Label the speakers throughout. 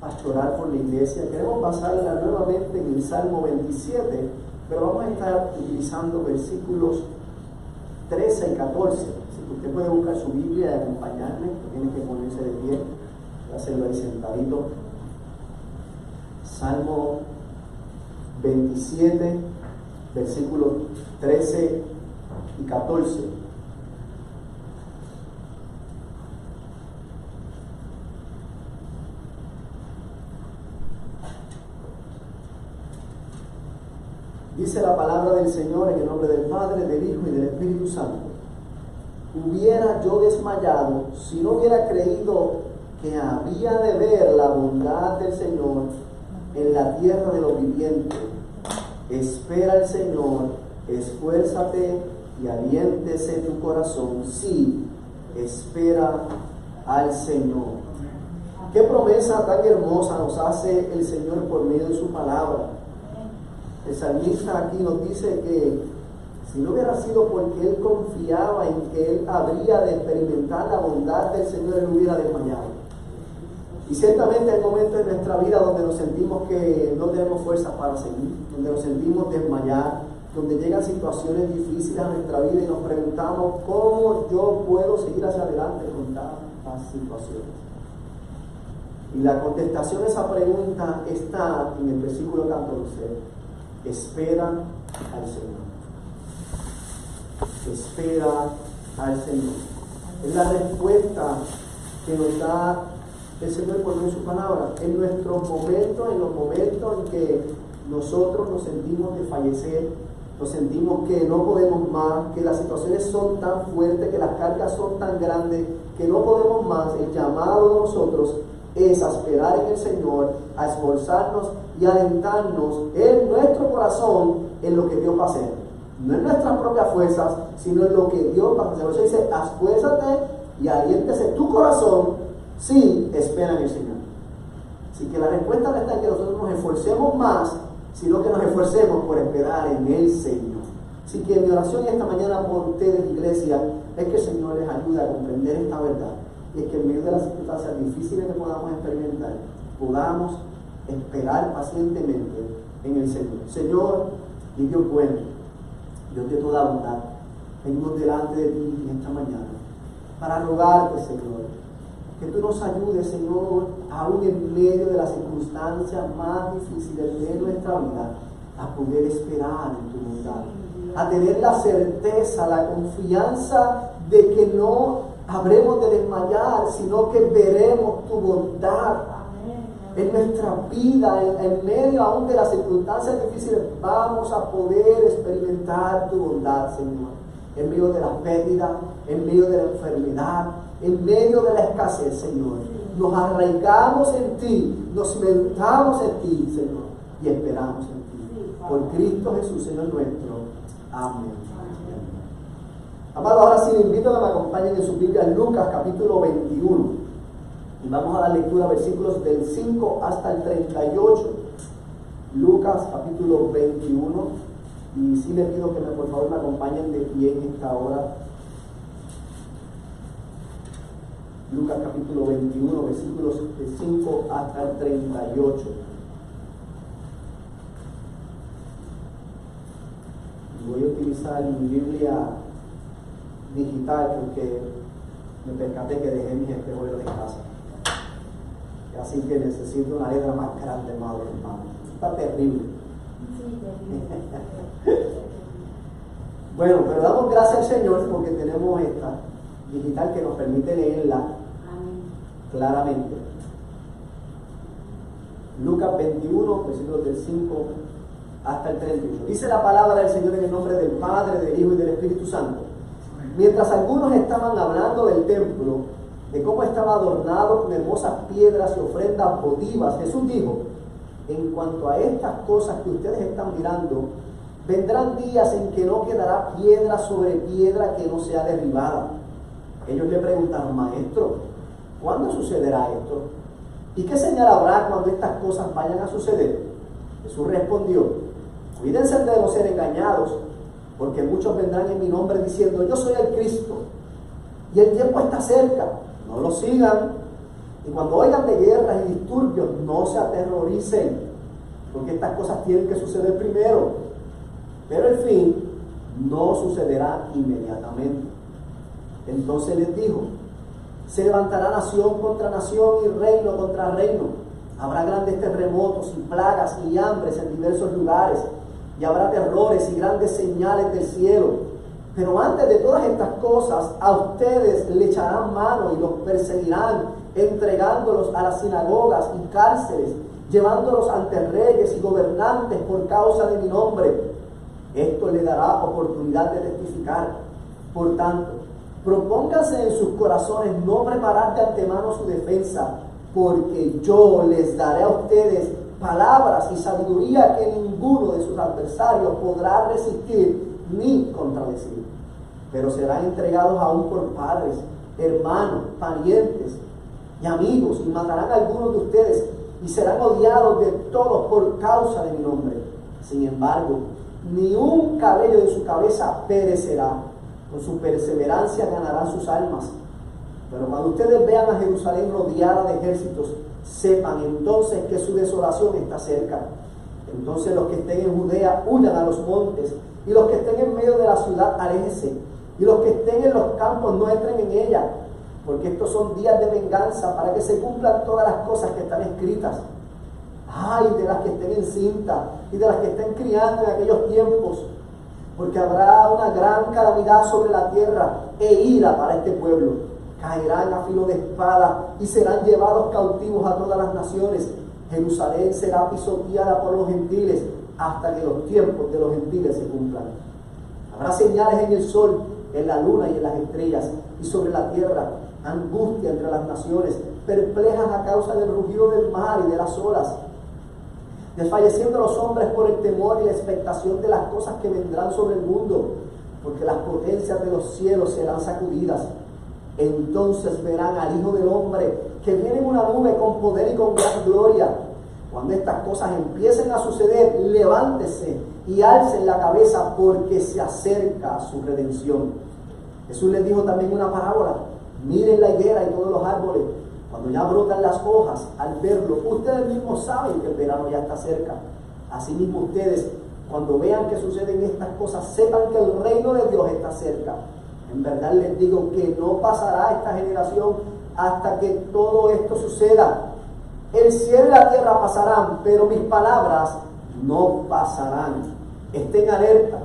Speaker 1: pastoral por la iglesia. Queremos basarla nuevamente en el Salmo 27, pero vamos a estar utilizando versículos 13 y 14. Así que usted puede buscar su Biblia y acompañarme, tiene que ponerse de pie, voy a hacerlo ahí sentadito. Salmo 27, versículos 13 y 14. Dice la palabra del Señor en el nombre del Padre, del Hijo y del Espíritu Santo. Hubiera yo desmayado si no hubiera creído que había de ver la bondad del Señor en la tierra de los vivientes. Espera al Señor, esfuérzate y aliéntese tu corazón. Sí, espera al Señor. Qué promesa tan hermosa nos hace el Señor por medio de su palabra. El salmista aquí nos dice que si no hubiera sido porque él confiaba en que él habría de experimentar la bondad del Señor, él hubiera desmayado. Y ciertamente hay momentos en nuestra vida donde nos sentimos que no tenemos fuerza para seguir, donde nos sentimos desmayar, donde llegan situaciones difíciles a nuestra vida y nos preguntamos cómo yo puedo seguir hacia adelante con tantas situaciones. Y la contestación a esa pregunta está en el versículo 14. Espera al Señor. Espera al Señor. Es la respuesta que nos da el Señor por medio de su palabra. En nuestros momentos, en los momentos en que nosotros nos sentimos de fallecer, nos sentimos que no podemos más, que las situaciones son tan fuertes, que las cargas son tan grandes, que no podemos más, el llamado de nosotros es a esperar en el Señor, a esforzarnos y alentarnos en nuestro corazón en lo que Dios va a hacer. No en nuestras propias fuerzas, sino en lo que Dios va a hacer. Por eso dice, esfuérzate y aliéntese tu corazón, sí, espera en el Señor. Así que la respuesta no está en que nosotros nos esforcemos más, sino que nos esforcemos por esperar en el Señor. Así que mi oración esta mañana por ustedes, iglesia, es que el Señor les ayude a comprender esta verdad. Y es que en medio de las circunstancias difíciles que podamos experimentar, podamos esperar pacientemente en el Señor. Señor, y Dios bueno, Dios de toda bondad, venimos delante de ti en esta mañana para rogarte, Señor, que tú nos ayudes, Señor, aún en medio de las circunstancias más difíciles de nuestra vida, a poder esperar en tu bondad, a tener la certeza, la confianza de que no habremos de desmayar, sino que veremos tu bondad en nuestra vida, en medio aún de las circunstancias difíciles. Vamos a poder experimentar tu bondad, Señor, en medio de la pérdida, en medio de la enfermedad, en medio de la escasez, Señor. Nos arraigamos en ti, nos cimentamos en ti, Señor, y esperamos en ti. Por Cristo Jesús, Señor nuestro. Amén. Amado, ahora sí le invito a que me acompañen en su Biblia Lucas capítulo 21. Y vamos a dar lectura a versículos del 5 hasta el 38. Lucas capítulo 21. Y sí les pido que por favor me acompañen de pie en esta hora. Lucas capítulo 21, versículos del 5 hasta el 38. Voy a utilizar mi Biblia digital porque me percaté que dejé mis espejuelos en casa. Así que necesito una letra más grande, amado hermano. Está terrible. Bueno, pero damos gracias al Señor porque tenemos esta digital que nos permite leerla claramente. Lucas 21, versículos del 5 hasta el 38. Dice la palabra del Señor en el nombre del Padre, del Hijo y del Espíritu Santo. Mientras algunos estaban hablando del templo, de cómo estaba adornado con hermosas piedras y ofrendas votivas, Jesús dijo: en cuanto a estas cosas que ustedes están mirando, vendrán días en que no quedará piedra sobre piedra que no sea derribada. Ellos le preguntaron: Maestro, ¿cuándo sucederá esto? ¿Y qué señal habrá cuando estas cosas vayan a suceder? Jesús respondió: cuídense de no ser engañados, porque muchos vendrán en mi nombre diciendo: yo soy el Cristo, y el tiempo está cerca. No lo sigan. Y cuando oigan de guerras y disturbios, no se aterroricen, porque estas cosas tienen que suceder primero. Pero el fin no sucederá inmediatamente. Entonces les dijo: se levantará nación contra nación y reino contra reino. Habrá grandes terremotos y plagas y hambres en diversos lugares, y habrá terrores y grandes señales del cielo. Pero antes de todas estas cosas, a ustedes le echarán mano y los perseguirán, entregándolos a las sinagogas y cárceles, llevándolos ante reyes y gobernantes por causa de mi nombre. Esto le dará oportunidad de testificar. Por tanto, propónganse en sus corazones no preparar de antemano su defensa, porque yo les daré a ustedes palabras y sabiduría que ninguno de sus adversarios podrá resistir ni contradecir. Pero serán entregados aún por padres, hermanos, parientes y amigos, y matarán a algunos de ustedes, y serán odiados de todos por causa de mi nombre. Sin embargo, ni un cabello de su cabeza perecerá. Con su perseverancia ganarán sus almas. Pero cuando ustedes vean a Jerusalén rodeada de ejércitos, sepan entonces que su desolación está cerca. Entonces los que estén en Judea huyan a los montes, y los que estén en medio de la ciudad aléjense, y los que estén en los campos no entren en ella, porque estos son días de venganza, para que se cumplan todas las cosas que están escritas. Ay de las que estén encinta y de las que estén criando en aquellos tiempos, porque habrá una gran calamidad sobre la tierra e ira para este pueblo. Caerán a filo de espada y serán llevados cautivos a todas las naciones. Jerusalén será pisoteada por los gentiles hasta que los tiempos de los gentiles se cumplan. Habrá señales en el sol, en la luna y en las estrellas, y sobre la tierra angustia entre las naciones, perplejas a causa del rugido del mar y de las olas, desfalleciendo los hombres por el temor y la expectación de las cosas que vendrán sobre el mundo, porque las potencias de los cielos serán sacudidas. Entonces verán al Hijo del Hombre que viene en una nube con poder y con gran gloria. Cuando estas cosas empiecen a suceder, levántese y alcen la cabeza, porque se acerca su redención. Jesús les dijo también una parábola: miren la higuera y todos los árboles. Cuando ya brotan las hojas, al verlo, ustedes mismos saben que el verano ya está cerca. Asimismo ustedes, cuando vean que suceden estas cosas, sepan que el reino de Dios está cerca. En verdad les digo que no pasará esta generación hasta que todo esto suceda. El cielo y la tierra pasarán, pero mis palabras no pasarán. Estén alerta,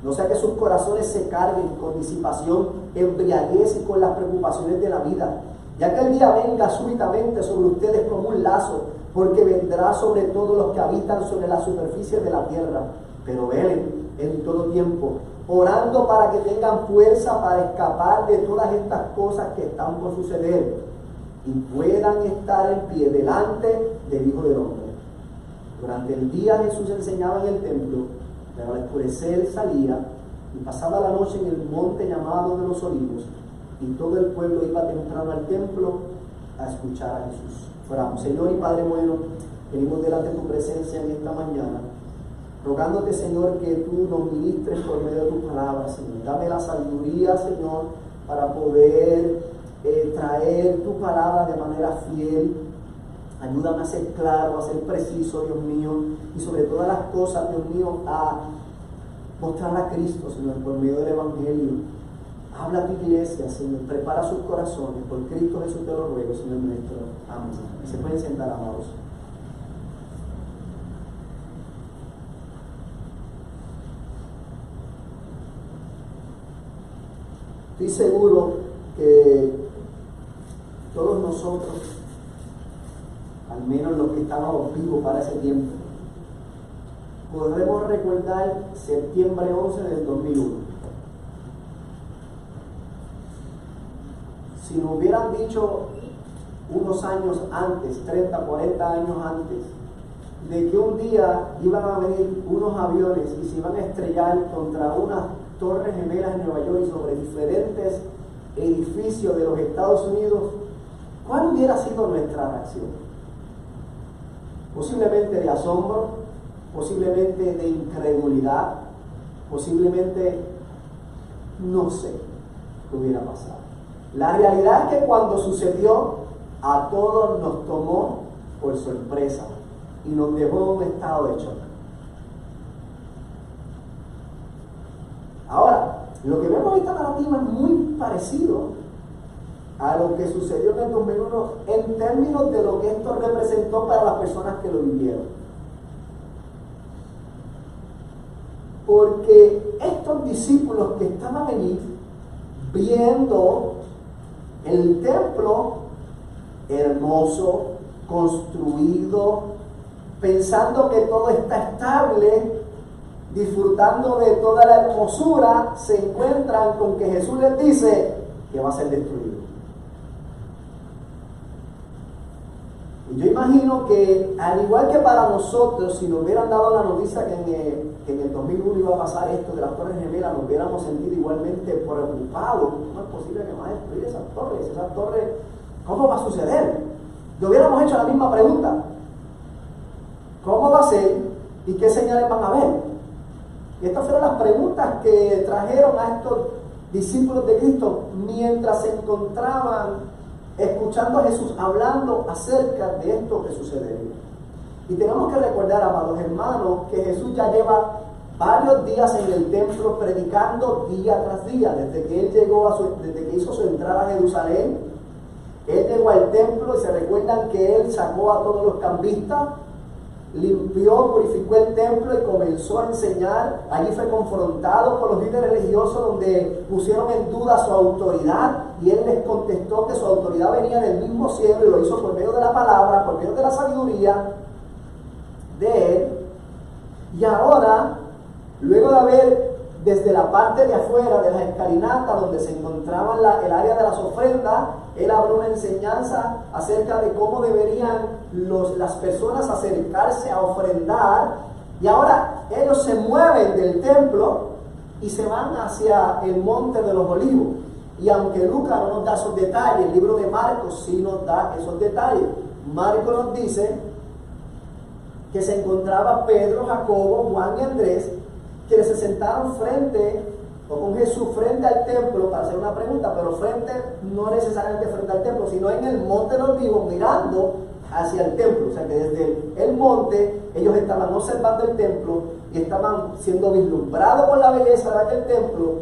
Speaker 1: no sea que sus corazones se carguen con disipación, embriaguez y con las preocupaciones de la vida, ya que el día venga súbitamente sobre ustedes como un lazo, porque vendrá sobre todos los que habitan sobre la superficie de la tierra. Pero velen en todo tiempo, orando para que tengan fuerza para escapar de todas estas cosas que están por suceder y puedan estar en pie delante del Hijo del Hombre. Durante el día Jesús enseñaba en el templo, pero al oscurecer salía y pasaba la noche en el monte llamado de los Olivos, y todo el pueblo iba temprano al templo a escuchar a Jesús. Oramos. Señor y Padre bueno, venimos delante de tu presencia en esta mañana, rogándote, Señor, que tú nos ministres por medio de tu palabra, Señor. Dame la sabiduría, Señor, para poder traer tu palabra de manera fiel. Ayúdame a ser claro, a ser preciso, Dios mío, y sobre todas las cosas, Dios mío, a mostrar a Cristo, Señor, por medio del Evangelio. Habla a tu iglesia, Señor, prepara sus corazones, por Cristo Jesús te lo ruego, Señor nuestro. Amén. Se pueden sentar, amados. Estoy seguro que todos nosotros, al menos los que estábamos vivos para ese tiempo, podremos recordar septiembre 11 del 2001. Si nos hubieran dicho unos años antes, 30, 40 años antes, de que un día iban a venir unos aviones y se iban a estrellar contra unas torres gemelas en Nueva York y sobre diferentes edificios de los Estados Unidos, ¿cuál hubiera sido nuestra reacción? Posiblemente de asombro, posiblemente de incredulidad, posiblemente no sé qué hubiera pasado. La realidad es que cuando sucedió, a todos nos tomó por sorpresa y nos dejó en un estado de shock. Ahora, lo que vemos en esta narrativa es muy parecido a lo que sucedió en el 2001 en términos de lo que esto representó para las personas que lo vivieron. Porque estos discípulos que estaban allí viendo el templo hermoso, construido, pensando que todo está estable, disfrutando de toda la hermosura, se encuentran con que Jesús les dice que va a ser destruido. Y yo imagino que, al igual que para nosotros, si nos hubieran dado la noticia que en el 2001 iba a pasar esto de las Torres Gemelas, nos hubiéramos sentido igualmente preocupados. ¿Cómo es posible que van a destruir esas torres? Esas torres, ¿cómo va a suceder? Le hubiéramos hecho la misma pregunta. ¿Cómo va a ser? ¿Y qué señales van a haber? Y estas fueron las preguntas que trajeron a estos discípulos de Cristo mientras se encontraban escuchando a Jesús hablando acerca de esto que sucedería. Y tenemos que recordar, amados hermanos, que Jesús ya lleva varios días en el templo predicando día tras día, desde que él llegó desde que hizo su entrada a Jerusalén. Él llegó al templo y se recuerdan que él sacó a todos los cambistas, limpió, purificó el templo y comenzó a enseñar. Allí fue confrontado con los líderes religiosos, donde pusieron en duda su autoridad, y él les contestó que su autoridad venía del mismo cielo, y lo hizo por medio de la palabra, por medio de la sabiduría de él. Y ahora, luego de haber, desde la parte de afuera de las escalinatas donde se encontraba el área de las ofrendas, él abrió una enseñanza acerca de cómo deberían las personas acercarse a ofrendar. Y ahora ellos se mueven del templo y se van hacia el monte de los olivos. Y aunque Lucas no nos da esos detalles, el libro de Marcos sí nos da esos detalles. Marcos nos dice que se encontraba Pedro, Jacobo, Juan y Andrés, quienes se sentaron con Jesús frente al templo para hacer una pregunta, pero no necesariamente frente al templo, sino en el monte de los olivos, mirando hacia el templo. O sea que desde el monte ellos estaban observando el templo y estaban siendo vislumbrados por la belleza de aquel templo.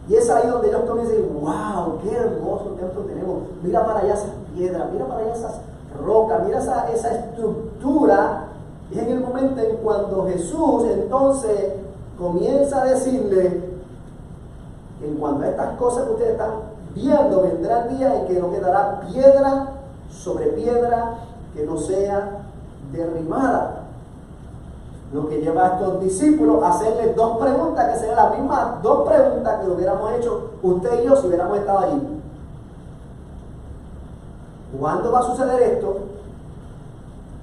Speaker 1: Y es ahí donde ellos comienzan a decir: wow, qué hermoso templo tenemos, mira para allá esas piedras, mira para allá esas rocas, mira esa estructura. Y es en el momento en cuando Jesús entonces comienza a decirle: en cuanto a estas cosas que ustedes están viendo, vendrá el día en que no quedará piedra sobre piedra que no sea derribada. Lo que lleva a estos discípulos a hacerles dos preguntas, que serían las mismas dos preguntas que hubiéramos hecho usted y yo si hubiéramos estado allí. ¿Cuándo va a suceder esto?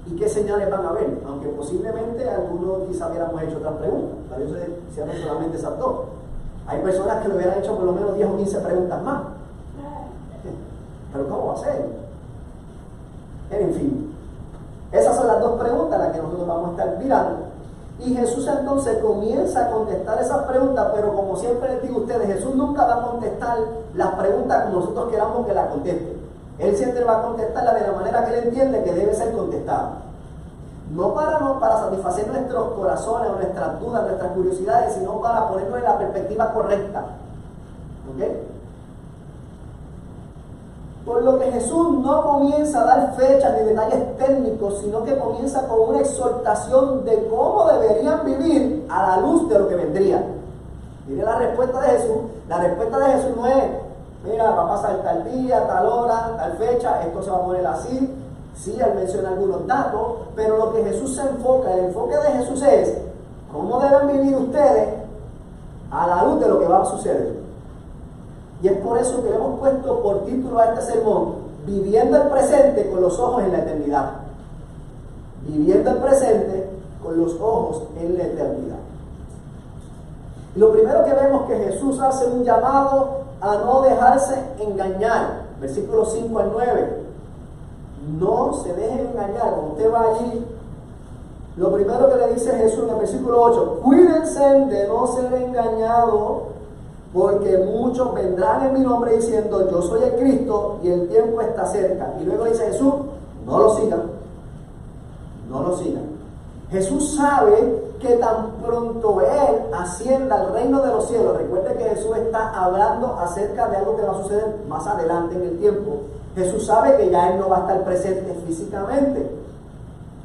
Speaker 1: ¿Y qué señales van a haber? Aunque posiblemente algunos quizá hubiéramos hecho otras preguntas, para eso se hicieron solamente esas dos. Hay personas que le hubieran hecho por lo menos 10 o 15 preguntas más. ¿Pero cómo va a ser? En fin, esas son las dos preguntas las que nosotros vamos a estar mirando. Y Jesús entonces comienza a contestar esas preguntas, pero como siempre les digo a ustedes, Jesús nunca va a contestar las preguntas como nosotros queramos que las conteste. Él siempre va a contestarla de la manera que él entiende que debe ser contestada. No para satisfacer nuestros corazones o nuestras dudas, nuestras curiosidades, sino para ponernos en la perspectiva correcta. ¿Ok? Por lo que Jesús no comienza a dar fechas ni detalles técnicos, sino que comienza con una exhortación de cómo deberían vivir a la luz de lo que vendría. Mire la respuesta de Jesús. La respuesta de Jesús no es: mira, va a pasar tal día, tal hora, tal fecha, esto se va a poner así. Sí, él menciona algunos datos, pero lo que Jesús se enfoca, el enfoque de Jesús es cómo deben vivir ustedes a la luz de lo que va a suceder. Y es por eso que le hemos puesto por título a este sermón: viviendo el presente con los ojos en la eternidad. Viviendo el presente con los ojos en la eternidad. Y lo primero que vemos es que Jesús hace un llamado a no dejarse engañar. Versículos 5 al 9. No se dejen engañar. Cuando usted va allí, lo primero que le dice Jesús en el versículo 8: cuídense de no ser engañados, porque muchos vendrán en mi nombre diciendo, yo soy el Cristo y el tiempo está cerca. Y luego dice Jesús, no lo sigan, no lo sigan. Jesús sabe que tan pronto Él ascienda al reino de los cielos, recuerde que Jesús está hablando acerca de algo que va a suceder más adelante en el tiempo. Jesús sabe que ya Él no va a estar presente físicamente.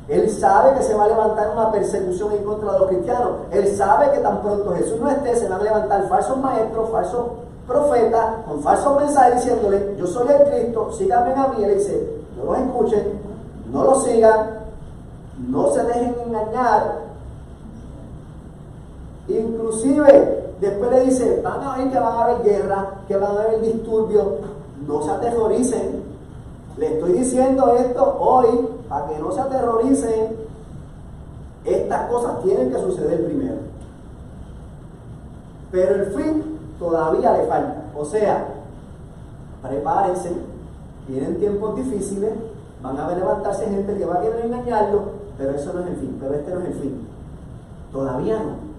Speaker 1: Él sabe que se va a levantar una persecución en contra de los cristianos. Él sabe que tan pronto Jesús no esté, se van a levantar falsos maestros, falsos profetas, con falsos mensajes diciéndole, yo soy el Cristo, síganme a mí. Él dice, no los escuchen, no los sigan, no se dejen engañar. Inclusive, después le dice, van a ver que van a haber guerra, que van a haber disturbios, no se aterroricen. Le estoy diciendo esto hoy para que no se aterroricen. Estas cosas tienen que suceder primero. Pero el fin todavía le falta. O sea, prepárense, vienen tiempos difíciles, van a levantarse gente que va a querer engañarlo, pero eso no es el fin, pero este no es el fin. Todavía no.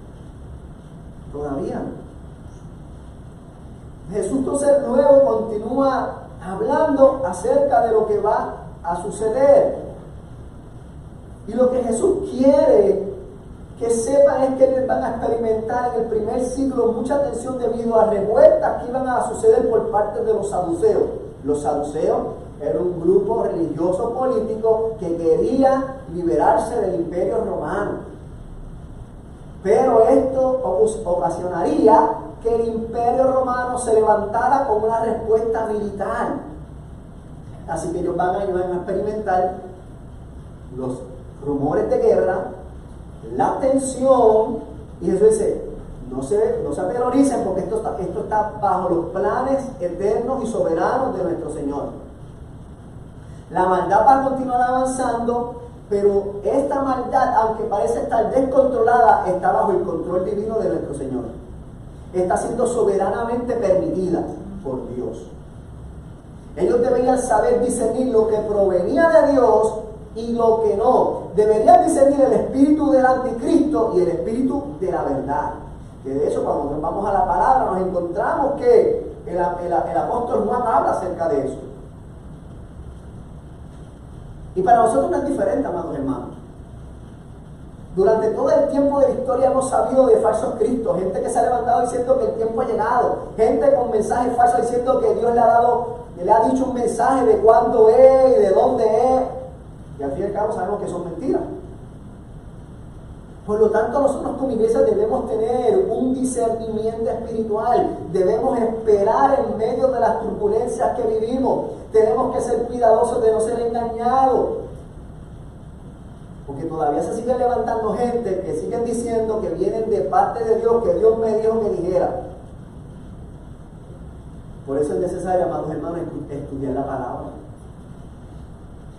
Speaker 1: Todavía no. Jesús entonces luego continúa hablando acerca de lo que va a suceder. Y lo que Jesús quiere que sepan es que ellos van a experimentar en el primer siglo mucha tensión debido a revueltas que iban a suceder por parte de los saduceos. Los saduceos eran un grupo religioso político que quería liberarse del imperio romano. Pero esto ocasionaría que el imperio romano se levantara con una respuesta militar. Así que ellos van a experimentar los rumores de guerra, la tensión, y Jesús dice, no se aterroricen porque esto está bajo los planes eternos y soberanos de nuestro Señor. La maldad va a continuar avanzando, pero esta maldad, aunque parece estar descontrolada, está bajo el control divino de nuestro Señor. Está siendo soberanamente permitida por Dios. Ellos deberían saber discernir lo que provenía de Dios y lo que no. Deberían discernir el espíritu del anticristo y el espíritu de la verdad. Que de hecho, cuando nos vamos a la palabra, nos encontramos que el apóstol Juan habla acerca de eso. Y para nosotros no es diferente, amados hermanos. Durante todo el tiempo de la historia hemos sabido de falsos cristos, gente que se ha levantado diciendo que el tiempo ha llegado, gente con mensajes falsos diciendo que Dios le ha dicho un mensaje de cuándo es y de dónde es, y al fin y al cabo sabemos que son mentiras. Por lo tanto, nosotros como iglesia debemos tener un discernimiento espiritual, debemos esperar en medio de las turbulencias que vivimos, tenemos que ser cuidadosos de no ser engañados. Porque todavía se sigue levantando gente que siguen diciendo que vienen de parte de Dios, que Dios me dijo que dijera. Por eso es necesario, amados hermanos, estudiar la palabra.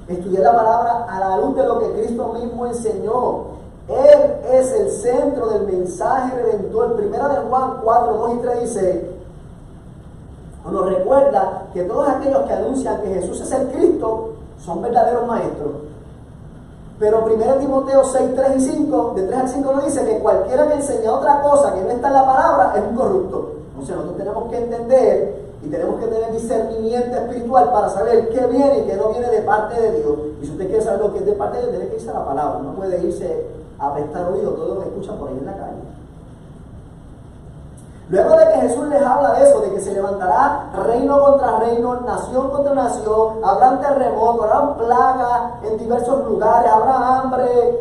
Speaker 1: Estudiar la palabra a la luz de lo que Cristo mismo enseñó. Él es el centro del mensaje redentor. Primera de Juan 4, 2 y 3 dice, nos recuerda que todos aquellos que anuncian que Jesús es el Cristo son verdaderos maestros. Pero 1 Timoteo 6, 3 y 5, de 3 al 5 nos dice que cualquiera que enseña otra cosa que no está en la palabra es un corrupto. O sea, nosotros tenemos que entender y tenemos que tener discernimiento espiritual para saber qué viene y qué no viene de parte de Dios. Y si usted quiere saber lo que es de parte de Dios, tiene que irse a la palabra. No puede irse a prestar oído todo lo que escucha por ahí en la calle. Luego de que Jesús les habla de eso, de que se levantará reino contra reino, nación contra nación, habrán terremotos, habrán plagas en diversos lugares, habrá hambre.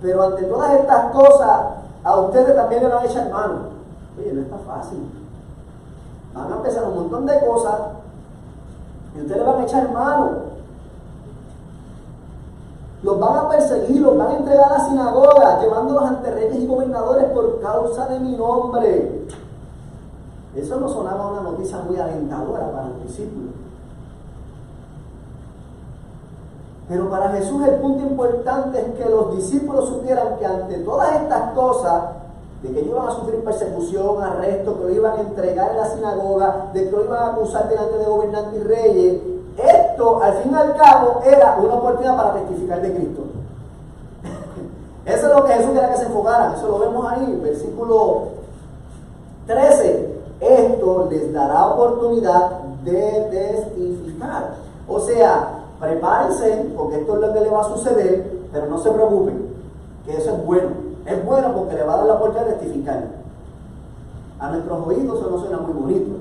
Speaker 1: Pero ante todas estas cosas, a ustedes también le van a echar mano. Oye, no está fácil. Van a empezar un montón de cosas y ustedes le van a echar mano. Los van a perseguir, los van a entregar a la sinagoga, llevándolos ante reyes y gobernadores por causa de mi nombre. Eso no sonaba una noticia muy alentadora para los discípulos. Pero para Jesús el punto importante es que los discípulos supieran que ante todas estas cosas, de que ellos iban a sufrir persecución, arresto, que lo iban a entregar en la sinagoga, de que lo iban a acusar delante de gobernantes y reyes, esto, al fin y al cabo, era una oportunidad para testificar de Cristo. Eso es lo que Jesús quería que se enfocaran. Eso lo vemos ahí, versículo 13. Esto les dará oportunidad de testificar. O sea, prepárense, porque esto es lo que le va a suceder, pero no se preocupen, que eso es bueno. Es bueno porque le va a dar la oportunidad de testificar. A nuestros oídos eso no suena muy bonito,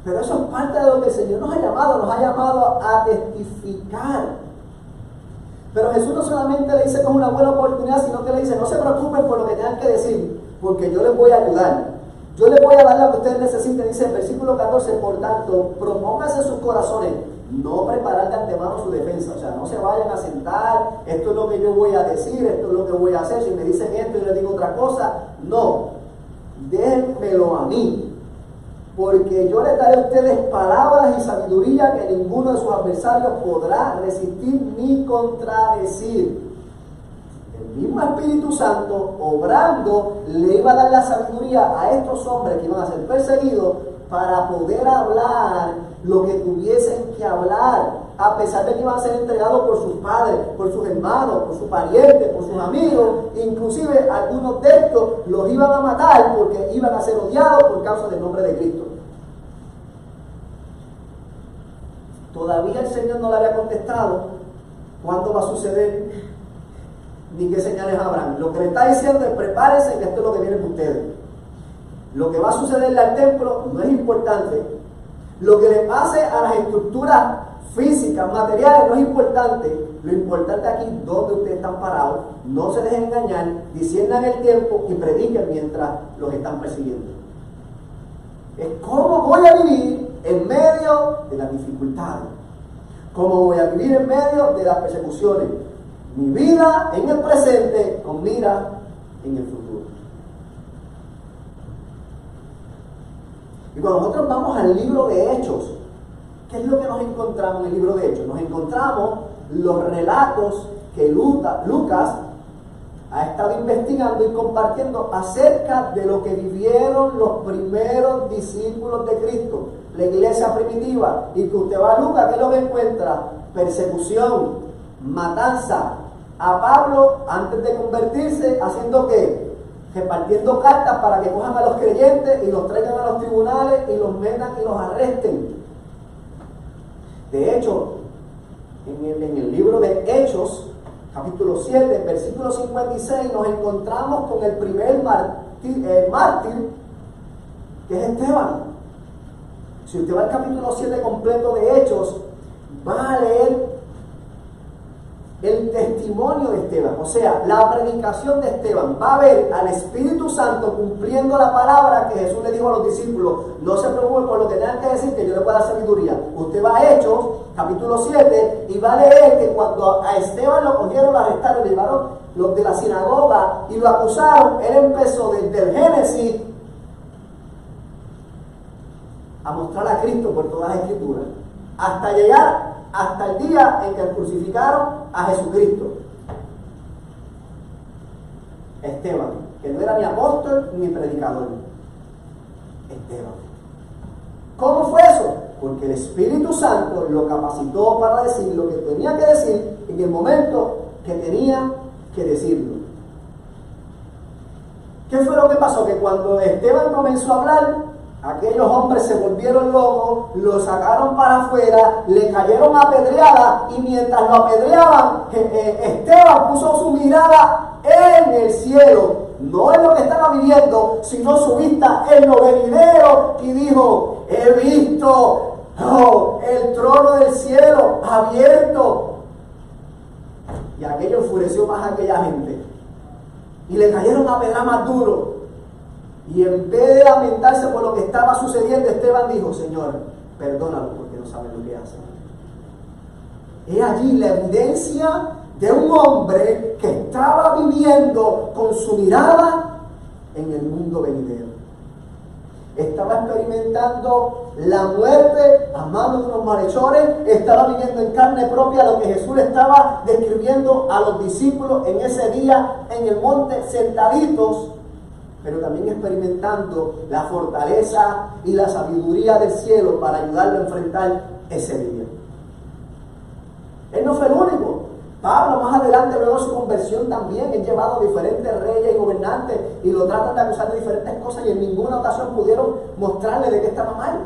Speaker 1: pero eso es parte de lo que el Señor nos ha llamado a testificar. Pero Jesús no solamente le dice que es una buena oportunidad, sino que le dice, no se preocupen por lo que tengan que decir, porque yo les voy a ayudar. Yo les voy a dar lo que ustedes necesiten. Dice el versículo 14, por tanto, propónganse en sus corazones no preparar de antemano su defensa. O sea, no se vayan a sentar, esto es lo que yo voy a decir, esto es lo que voy a hacer. Si me dicen esto y yo les digo otra cosa, no. Déjenmelo a mí, porque yo les daré a ustedes palabras y sabiduría que ninguno de sus adversarios podrá resistir ni contradecir. El mismo Espíritu Santo, obrando, le iba a dar la sabiduría a estos hombres que iban a ser perseguidos para poder hablar lo que tuviesen que hablar, a pesar de que iban a ser entregados por sus padres, por sus hermanos, por sus parientes, por sus amigos. Inclusive algunos de estos los iban a matar porque iban a ser odiados por causa del nombre de Cristo. Todavía el Señor no le había contestado cuándo va a suceder ni qué señales habrán. Lo que le está diciendo es: prepárense, que esto es lo que viene con ustedes. Lo que va a sucederle al templo no es importante. Lo que le pase a las estructuras físicas, materiales, no es importante. Lo importante aquí es donde ustedes están parados. No se dejen engañar, disciernan el tiempo y prediquen mientras los están persiguiendo. Es cómo voy a vivir en medio de las dificultades, cómo voy a vivir en medio de las persecuciones. Mi vida en el presente con mira en el futuro. Y cuando nosotros vamos al libro de Hechos, ¿qué es lo que nos encontramos en el libro de Hechos? Nos encontramos los relatos que Lucas ha estado investigando y compartiendo acerca de lo que vivieron los primeros discípulos de Cristo, la iglesia primitiva. Y que usted va a Lucas, ¿qué es lo que encuentra? Persecución, matanza. A Pablo, antes de convertirse, ¿haciendo qué? Repartiendo cartas para que cojan a los creyentes y los traigan a los tribunales y los metan y los arresten. De hecho, en el libro de Hechos, capítulo 7, versículo 56, nos encontramos con el primer mártir, que es Esteban. Si usted va al capítulo 7 completo de Hechos, va a leer el testimonio de Esteban, o sea, la predicación de Esteban. Va a ver al Espíritu Santo cumpliendo la palabra que Jesús le dijo a los discípulos: no se preocupen por lo que tengan que decir, que yo les voy a dar sabiduría. Usted va a Hechos, capítulo 7, y va a leer que cuando a Esteban lo cogieron, lo arrestaron, lo llevaron los de la sinagoga y lo acusaron, él empezó desde el Génesis a mostrar a Cristo por todas las Escrituras, hasta llegar hasta el día en que crucificaron a Jesucristo. Esteban, que no era ni apóstol ni predicador. Esteban. ¿Cómo fue eso? Porque el Espíritu Santo lo capacitó para decir lo que tenía que decir en el momento que tenía que decirlo. ¿Qué fue lo que pasó? Que cuando Esteban comenzó a hablar, aquellos hombres se volvieron locos, lo sacaron para afuera, le cayeron apedreadas, y mientras lo apedreaban, Esteban puso su mirada en el cielo, no en lo que estaba viviendo, sino su vista en lo venidero, y dijo: he visto el trono del cielo abierto. Y aquello enfureció más a aquella gente, y le cayeron a pedrar más duro. Y en vez de lamentarse por lo que estaba sucediendo, Esteban dijo: Señor, perdónalo, porque no saben lo que hacen. He allí la evidencia de un hombre que estaba viviendo con su mirada en el mundo venidero. Estaba experimentando la muerte a manos de unos malhechores, estaba viviendo en carne propia lo que Jesús le estaba describiendo a los discípulos en ese día en el monte, sentaditos, pero también experimentando la fortaleza y la sabiduría del cielo para ayudarlo a enfrentar ese día. Él no fue el único. Pablo más adelante, luego de su conversión también, es llevado a diferentes reyes y gobernantes y lo tratan de acusar de diferentes cosas y en ninguna ocasión pudieron mostrarle de qué estaba mal.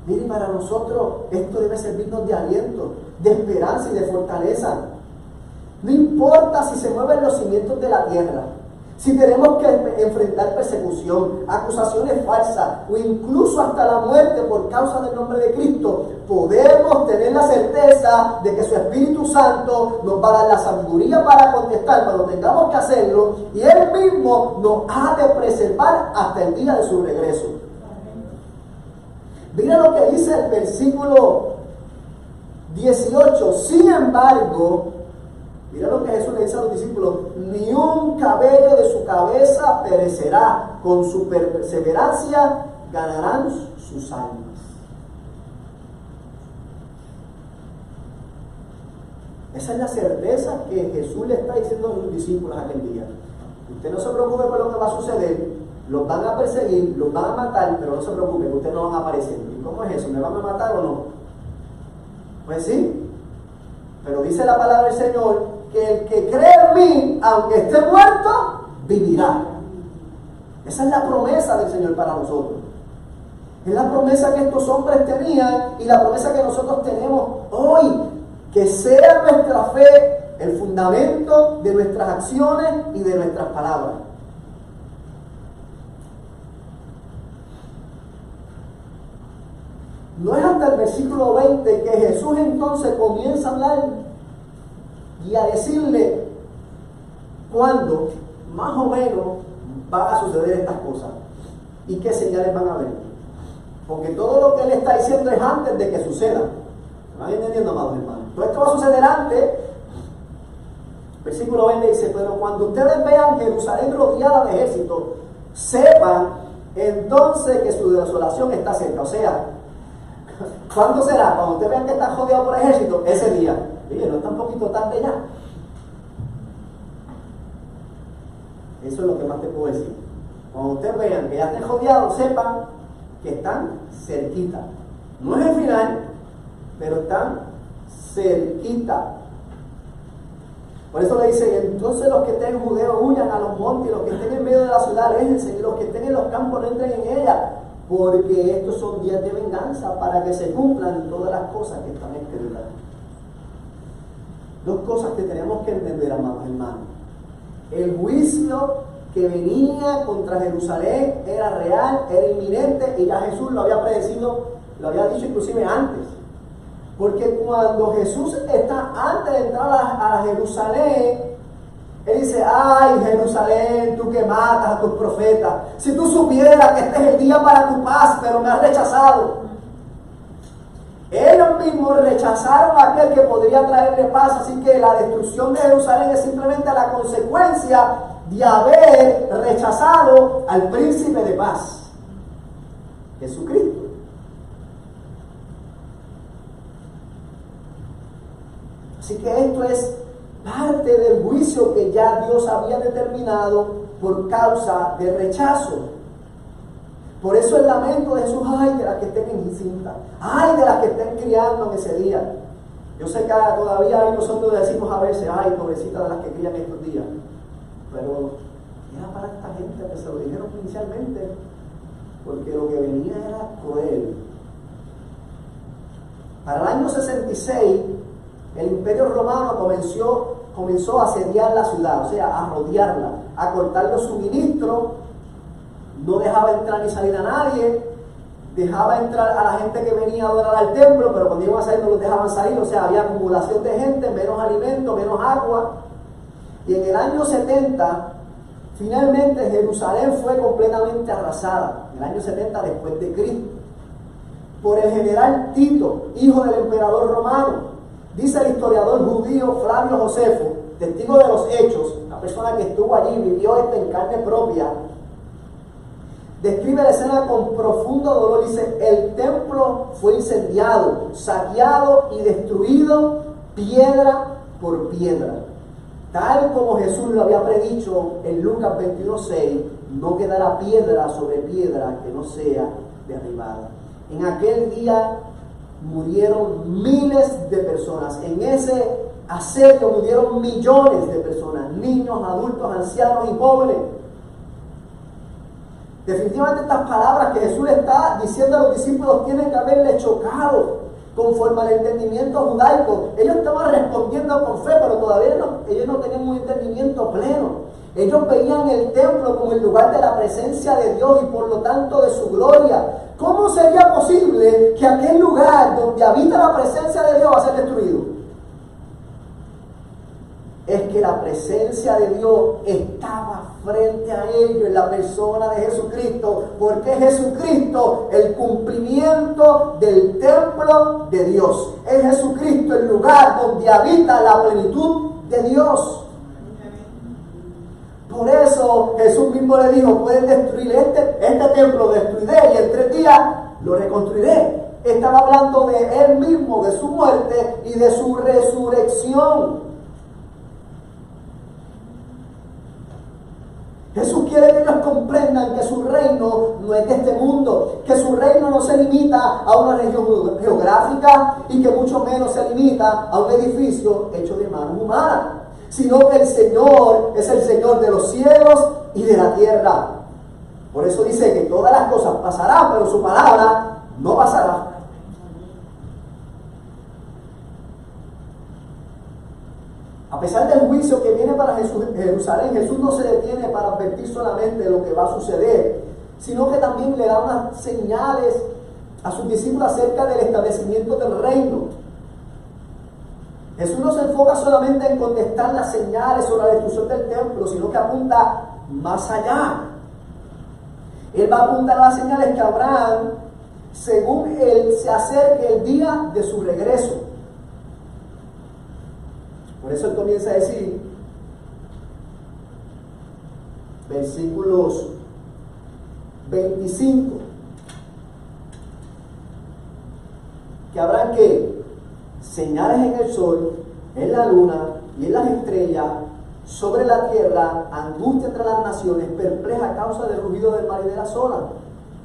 Speaker 1: Miren, para nosotros esto debe servirnos de aliento, de esperanza y de fortaleza. No importa si se mueven los cimientos de la tierra, si tenemos que enfrentar persecución, acusaciones falsas o incluso hasta la muerte por causa del nombre de Cristo, podemos tener la certeza de que su Espíritu Santo nos va a dar la sabiduría para contestar cuando tengamos que hacerlo y Él mismo nos ha de preservar hasta el día de su regreso. Mira lo que dice el versículo 18. Sin embargo, mira lo que Jesús le dice a los discípulos: ni un cabello de su cabeza perecerá, con su perseverancia ganarán sus almas. Esa es la certeza que Jesús le está diciendo a sus discípulos aquel día. Usted no se preocupe por lo que va a suceder, los van a perseguir, los van a matar, pero no se preocupe, ustedes no van a aparecer. ¿Y cómo es eso? ¿Me van a matar o no? Pues sí, pero dice la palabra del Señor que el que cree en mí, aunque esté muerto, vivirá. Esa es la promesa del Señor para nosotros. Es la promesa que estos hombres tenían y la promesa que nosotros tenemos hoy. Que sea nuestra fe el fundamento de nuestras acciones y de nuestras palabras. No es hasta el versículo 20 que Jesús entonces comienza a hablar y a decirle cuándo más o menos van a suceder estas cosas y qué señales van a haber. Porque todo lo que Él está diciendo es antes de que suceda. ¿Me van entendiendo, amados hermanos? Todo esto va a suceder antes. Versículo 20 dice: pero cuando ustedes vean Jerusalén rodeada de ejército, sepan entonces que su desolación está cerca. O sea, ¿cuándo será? Cuando ustedes vean que está rodeado por ejército, ese día. Oye, no está un poquito tarde ya. Eso es lo que más te puedo decir. Cuando ustedes vean que ya estén rodeados, sepan que están cerquita. No es el final, pero están cerquita. Por eso le dice: entonces los que estén en Judeo huyan a los montes, y los que estén en medio de la ciudad aléjense, y los que estén en los campos no entren en ella, porque estos son días de venganza, para que se cumplan todas las cosas que están escritas. Dos cosas que tenemos que entender, amados hermanos. El juicio que venía contra Jerusalén era real, era inminente, y ya Jesús lo había predecido, lo había dicho inclusive antes. Porque cuando Jesús está antes de entrar a Jerusalén, Él dice: ay, Jerusalén, tú que matas a tus profetas, si tú supieras que este es el día para tu paz, pero me has rechazado. Ellos mismos rechazaron a aquel que podría traerle paz, así que la destrucción de Jerusalén es simplemente la consecuencia de haber rechazado al príncipe de paz, Jesucristo. Así que esto es parte del juicio que ya Dios había determinado por causa del rechazo. Por eso el lamento de Jesús: ay de las que estén encintas, ay de las que estén criando en ese día. Yo sé que todavía hay nosotros decimos a veces: ay, pobrecita de las que crían estos días. Pero era para esta gente que se lo dijeron inicialmente, porque lo que venía era cruel. Para el año 66, el Imperio Romano comenzó a asediar la ciudad, o sea, a rodearla, a cortar los suministros. No dejaba entrar ni salir a nadie, dejaba entrar a la gente que venía a adorar al templo, pero cuando iban a salir no los dejaban salir, o sea, había acumulación de gente, menos alimento, menos agua. Y en el año 70, finalmente Jerusalén fue completamente arrasada, en el año 70 después de Cristo, por el general Tito, hijo del emperador romano. Dice el historiador judío Flavio Josefo, testigo de los hechos, una persona que estuvo allí, vivió esto en carne propia, describe la escena con profundo dolor. Dice: el templo fue incendiado, saqueado y destruido piedra por piedra. Tal como Jesús lo había predicho en Lucas 21:6, no quedará piedra sobre piedra que no sea derribada. En aquel día murieron miles de personas. En ese asedio murieron millones de personas, niños, adultos, ancianos y pobres. Definitivamente estas palabras que Jesús le está diciendo a los discípulos tienen que haberle chocado conforme al entendimiento judaico. Ellos estaban respondiendo con fe, pero todavía ellos no tenían un entendimiento pleno. Ellos veían el templo como el lugar de la presencia de Dios y por lo tanto de su gloria. ¿Cómo sería posible que aquel lugar donde habita la presencia de Dios va a ser destruido? Es que la presencia de Dios estaba frente a ellos en la persona de Jesucristo, porque Jesucristo el cumplimiento del templo de Dios. Es Jesucristo el lugar donde habita la plenitud de Dios. Por eso Jesús mismo le dijo: pueden destruir este templo, destruiré y en 3 días lo reconstruiré. Estaba hablando de Él mismo, de su muerte y de su resurrección. Jesús quiere que ellos comprendan que su reino no es de este mundo, que su reino no se limita a una región geográfica y que mucho menos se limita a un edificio hecho de manos humanas, sino que el Señor es el Señor de los cielos y de la tierra. Por eso dice que todas las cosas pasarán, pero su palabra no pasará. A pesar del juicio que viene para Jerusalén, Jesús no se detiene para advertir solamente lo que va a suceder, sino que también le da unas señales a sus discípulos acerca del establecimiento del reino. Jesús no se enfoca solamente en contestar las señales sobre la destrucción del templo, sino que apunta más allá. Él va a apuntar a las señales que habrán según Él se acerque el día de su regreso. Por eso Él comienza a decir, versículos 25, que habrán que señales en el sol, en la luna y en las estrellas, sobre la tierra, angustia entre las naciones, perpleja a causa del rugido del mar y de las olas,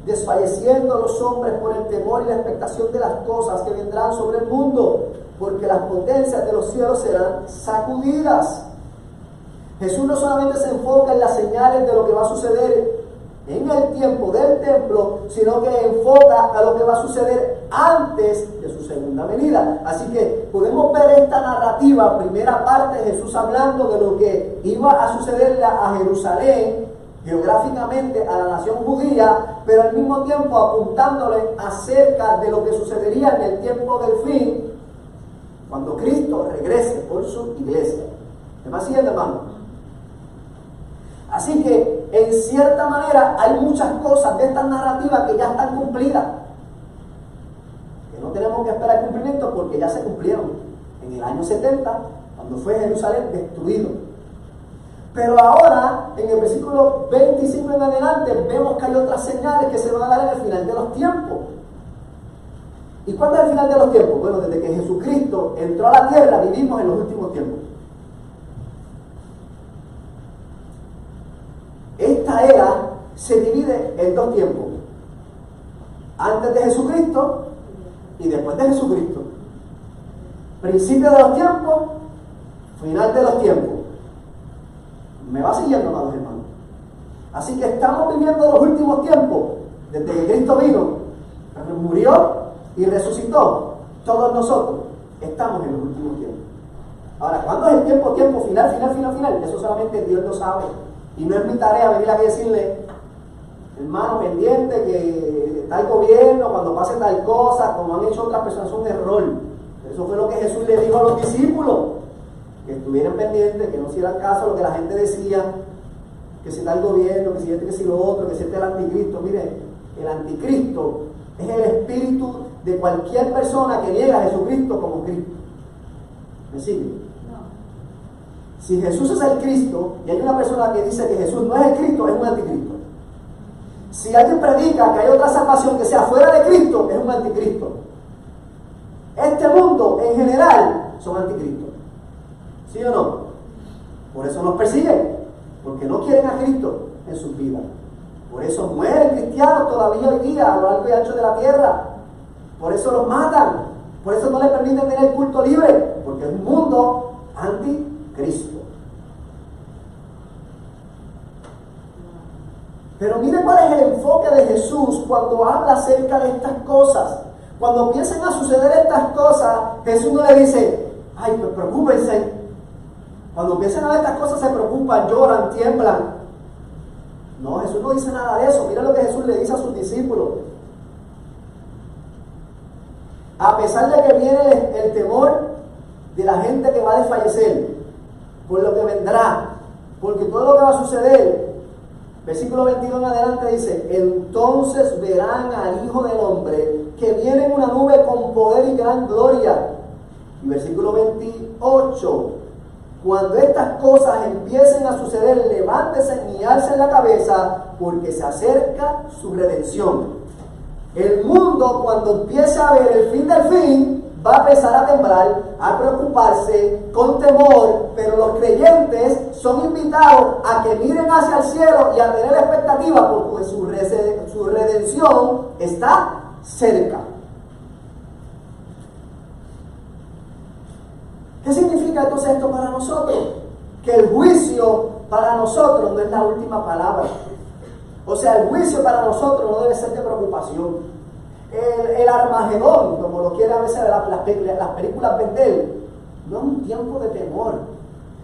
Speaker 1: desfalleciendo los hombres por el temor y la expectación de las cosas que vendrán sobre el mundo, porque las potencias de los cielos serán sacudidas. Jesús no solamente se enfoca en las señales de lo que va a suceder en el tiempo del templo, sino que enfoca a lo que va a suceder antes de su segunda venida. Así que podemos ver esta narrativa, primera parte, Jesús hablando de lo que iba a sucederle a Jerusalén, geográficamente a la nación judía, pero al mismo tiempo apuntándole acerca de lo que sucedería en el tiempo del fin, cuando Cristo regrese por su iglesia. ¿Me va siguiendo, hermano? Así que, en cierta manera, hay muchas cosas de esta narrativa que ya están cumplidas, que no tenemos que esperar el cumplimiento porque ya se cumplieron en el año 70, cuando fue Jerusalén destruido. Pero ahora, en el versículo 25 en adelante, vemos que hay otras señales que se van a dar en el final de los tiempos. ¿Y cuándo es el final de los tiempos? Bueno, desde que Jesucristo entró a la tierra, vivimos en los últimos tiempos. Esta era se divide en 2 tiempos: antes de Jesucristo y después de Jesucristo. Principio de los tiempos, final de los tiempos. ¿Me va siguiendo, amados hermanos? Así que estamos viviendo los últimos tiempos, desde que Cristo vino, murió y resucitó. Todos nosotros estamos en los últimos tiempos. Ahora, ¿cuándo es el tiempo final? Eso solamente Dios lo sabe. Y no es mi tarea venir aquí a decirle, hermano, pendiente que tal gobierno, cuando pase tal cosa, como han hecho otras personas, es un error. Eso fue lo que Jesús le dijo a los discípulos, que estuvieran pendientes, que no hicieran caso a lo que la gente decía, que si tal gobierno, que si este, que si lo otro, que si este es el anticristo. Mire, el anticristo es el espíritu de cualquier persona que niega a Jesucristo como Cristo. ¿Me sigue? Si Jesús es el Cristo y hay una persona que dice que Jesús no es el Cristo, es un anticristo. Si alguien predica que hay otra salvación que sea fuera de Cristo, es un anticristo. Este mundo en general son anticristos. ¿Sí o no? Por eso nos persiguen, porque no quieren a Cristo en sus vidas. Por eso mueren cristianos todavía hoy día a lo largo y ancho de la tierra, Por eso los matan. Por eso no le permiten tener culto libre. Porque es un mundo anticristo. Pero mire cuál es el enfoque de Jesús cuando habla acerca de estas cosas. Cuando empiezan a suceder estas cosas, Jesús no le dice, ay, pues preocúpense. Cuando empiezan a ver estas cosas se preocupan, lloran, tiemblan. No, Jesús no dice nada de eso. Mira lo que Jesús le dice a sus discípulos. A pesar de que viene el temor de la gente que va a desfallecer, por lo que vendrá, porque todo lo que va a suceder, versículo 22 en adelante dice, entonces verán al Hijo del Hombre que viene en una nube con poder y gran gloria. Y versículo 28, cuando estas cosas empiecen a suceder, levántese y alcen la cabeza, porque se acerca su redención. El mundo, cuando empiece a ver el fin del fin, va a empezar a temblar, a preocuparse, con temor, pero los creyentes son invitados a que miren hacia el cielo y a tener expectativa, porque su redención está cerca. ¿Qué significa entonces esto para nosotros? Que el juicio para nosotros no es la última palabra. O sea, el juicio para nosotros no debe ser de preocupación. El Armagedón, como lo quiere a veces las películas vender, no es un tiempo de temor.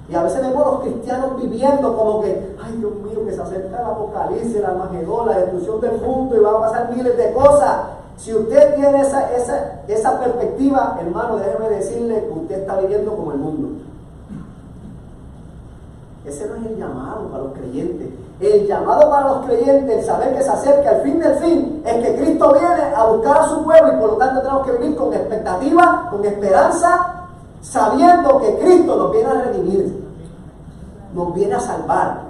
Speaker 1: Y a veces vemos a los cristianos viviendo como que, ay Dios mío, que se acerca el apocalipsis, el Armagedón, la destrucción del mundo y van a pasar miles de cosas. Si usted tiene esa perspectiva, hermano, déjeme decirle que usted está viviendo como el mundo. Ese no es el llamado para los creyentes. El llamado para los creyentes, el saber que se acerca el fin del fin, es que Cristo viene a buscar a su pueblo y por lo tanto tenemos que vivir con expectativa, con esperanza, sabiendo que Cristo nos viene a redimir, nos viene a salvar.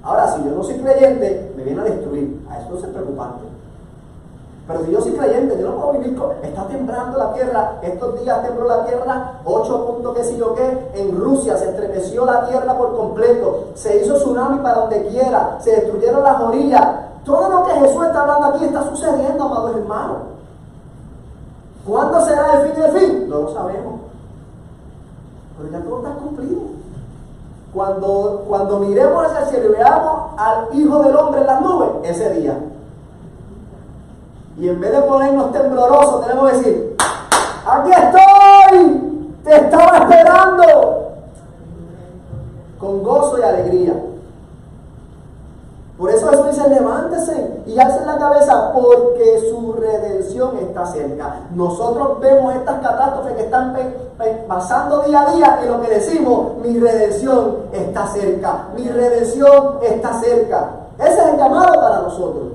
Speaker 1: Ahora, si yo no soy creyente, me viene a destruir. A eso no es preocupante. Pero si yo soy creyente, yo no puedo vivir con... Está temblando la tierra, estos días tembló la tierra, 8 puntos qué sé yo qué, en Rusia se estremeció la tierra por completo, se hizo tsunami para donde quiera, se destruyeron las orillas. Todo lo que Jesús está hablando aquí está sucediendo, amados hermanos. ¿Cuándo será el fin del fin? No lo sabemos. Pero ya todo está cumplido. Cuando miremos hacia el cielo y veamos al Hijo del Hombre en las nubes, ese día. Y en vez de ponernos temblorosos, tenemos que decir, ¡aquí estoy! ¡Te estaba esperando! Con gozo y alegría. Por eso Jesús dice, levántese y alcen la cabeza, porque su redención está cerca. Nosotros vemos estas catástrofes que están pasando día a día y lo que decimos, mi redención está cerca. Mi redención está cerca. Ese es el llamado para nosotros.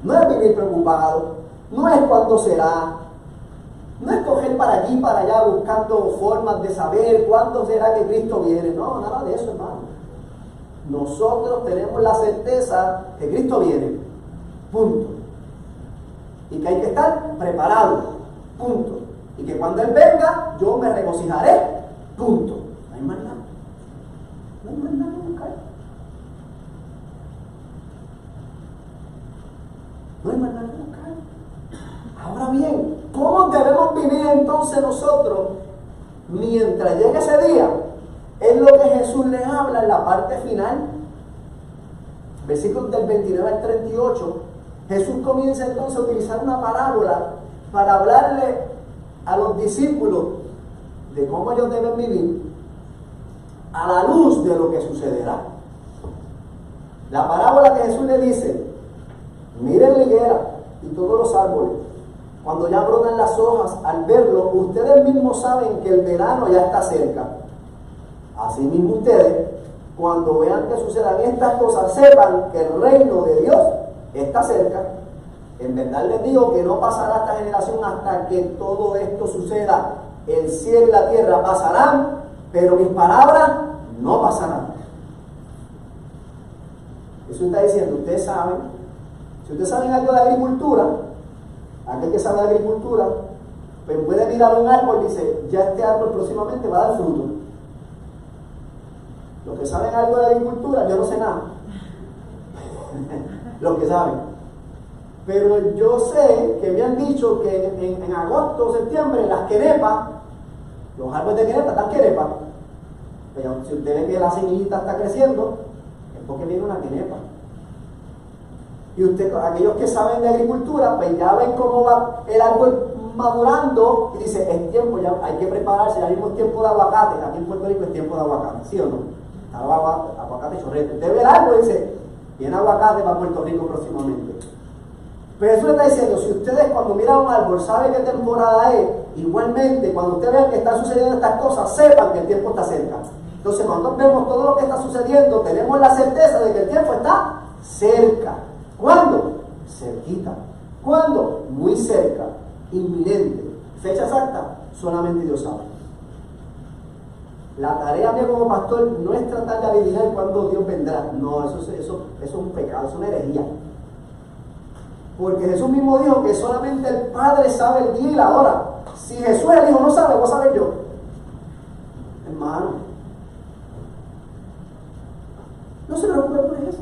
Speaker 1: No es vivir preocupado, no es cuándo será, no es coger para aquí y para allá buscando formas de saber cuándo será que Cristo viene. No, nada de eso, hermano. Nosotros tenemos la certeza que Cristo viene, punto. Y que hay que estar preparados, punto. Y que cuando Él venga, yo me regocijaré, punto. No hay más nada. No hay más nada que buscar. No hay más nada que buscar. Ahora bien, ¿cómo debemos vivir entonces nosotros mientras llegue ese día? Es lo que Jesús les habla en la parte final. Versículos del 29 al 38. Jesús comienza entonces a utilizar una parábola para hablarle a los discípulos de cómo ellos deben vivir a la luz de lo que sucederá. La parábola que Jesús le dice: miren la higuera y todos los árboles, cuando ya brotan las hojas, al verlo, ustedes mismos saben que el verano ya está cerca. Así mismo ustedes, cuando vean que sucedan estas cosas, sepan que el reino de Dios está cerca. En verdad les digo que no pasará esta generación hasta que todo esto suceda. El cielo y la tierra pasarán, pero mis palabras no pasarán. Eso está diciendo, ustedes saben. Si ustedes saben algo de agricultura, aquel que sabe de agricultura, pues puede mirar un árbol y dice, ya este árbol próximamente va a dar fruto. Los que saben algo de agricultura, yo no sé nada. Los que saben. Pero yo sé que me han dicho que en agosto o septiembre las quenepas, los árboles de quenepa están quenepas. Pero si usted ve que la semillita está creciendo, es porque viene una quenepa. Y aquellos que saben de agricultura, pues ya ven cómo va el árbol madurando y dice, es tiempo, ya hay que prepararse, ya mismo es tiempo de aguacate. Aquí en Puerto Rico es tiempo de aguacate, ¿sí o no? Aguacate chorrete. Usted ve el árbol y dice, viene aguacate para Puerto Rico próximamente. Pero eso le está diciendo, si ustedes cuando miran un árbol saben qué temporada es, igualmente cuando ustedes vean que están sucediendo estas cosas, sepan que el tiempo está cerca. Entonces cuando vemos todo lo que está sucediendo, tenemos la certeza de que el tiempo está cerca. ¿Cuándo? Cerquita. ¿Cuándo? Muy cerca, inminente. Fecha exacta, solamente Dios sabe. La tarea mía como pastor no es tratar de adivinar cuándo Dios vendrá. No, eso es un pecado, es una herejía. Porque Jesús mismo dijo que solamente el Padre sabe el día y la hora. Si Jesús el Hijo no sabe, ¿vos sabés yo? Hermano, no se preocupe por eso.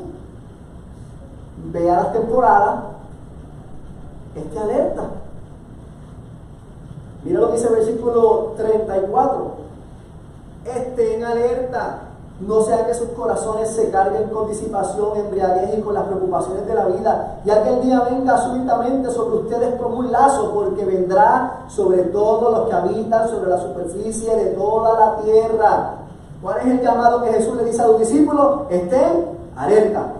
Speaker 1: Vea las temporadas, esté alerta. Mira lo que dice el versículo 34. Estén alerta, no sea que sus corazones se carguen con disipación, embriaguez y con las preocupaciones de la vida, y aquel día venga súbitamente sobre ustedes como un lazo, porque vendrá sobre todos los que habitan sobre la superficie de toda la tierra. ¿Cuál es el llamado que Jesús le dice a los discípulos? Estén alerta.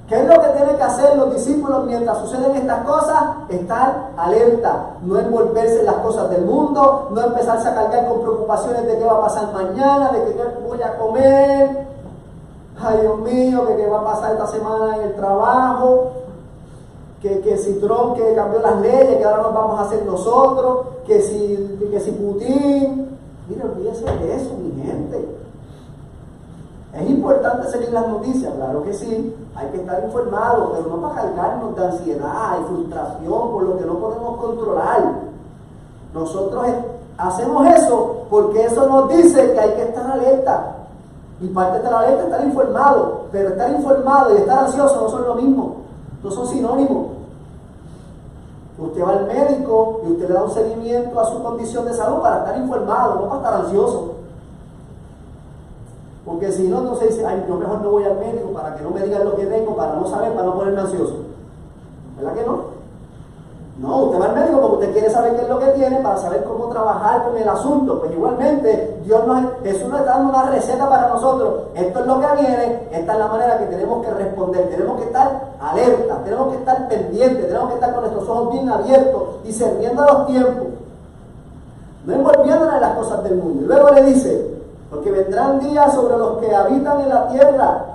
Speaker 1: ¿Qué es lo que tienen que hacer los discípulos mientras suceden estas cosas? Estar alerta, no envolverse en las cosas del mundo, no empezarse a cargar con preocupaciones de qué va a pasar mañana, de qué voy a comer, ay Dios mío, que qué va a pasar esta semana en el trabajo, que si Trump que cambió las leyes, que ahora nos vamos a hacer nosotros, que si Putin. Mira, olvídese de eso, mi gente. ¿Es importante seguir las noticias? Claro que sí, hay que estar informados, pero no para cargarnos de ansiedad y frustración por lo que no podemos controlar. Nosotros hacemos eso porque eso nos dice que hay que estar alerta. Y parte de estar alerta es estar informado, pero estar informado y estar ansioso no son lo mismo, no son sinónimos. Usted va al médico y usted le da un seguimiento a su condición de salud para estar informado, no para estar ansioso. Porque si no, entonces dice, ay, yo mejor no voy al médico para que no me digan lo que tengo, para no saber, para no ponerme ansioso. ¿Verdad que no? No, usted va al médico porque usted quiere saber qué es lo que tiene, para saber cómo trabajar con el asunto. Pues igualmente, Jesús nos está dando una receta para nosotros. Esto es lo que viene, esta es la manera que tenemos que responder. Tenemos que estar alerta, tenemos que estar pendientes, tenemos que estar con nuestros ojos bien abiertos, discerniendo los tiempos, no envolviéndonos en las cosas del mundo. Y luego le dice, porque vendrán días sobre los que habitan en la tierra,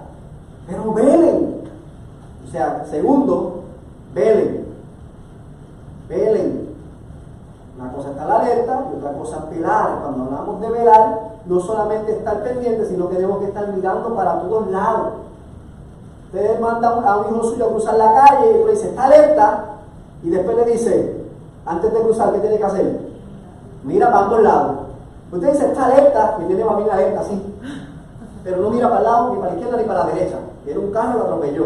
Speaker 1: pero velen. O sea, segundo, velen. Velen. Una cosa es estar alerta y otra cosa es velar. Cuando hablamos de velar, no solamente estar pendiente, sino que tenemos que estar mirando para todos lados. Ustedes mandan a un hijo suyo a cruzar la calle y le dice, está alerta, y después le dice, antes de cruzar, ¿qué tiene que hacer? Mira para ambos lados. Usted dice, está alerta, y tiene familia alerta, así. Pero no mira para el lado, ni para la izquierda, ni para la derecha. Viene un carro y lo atropelló.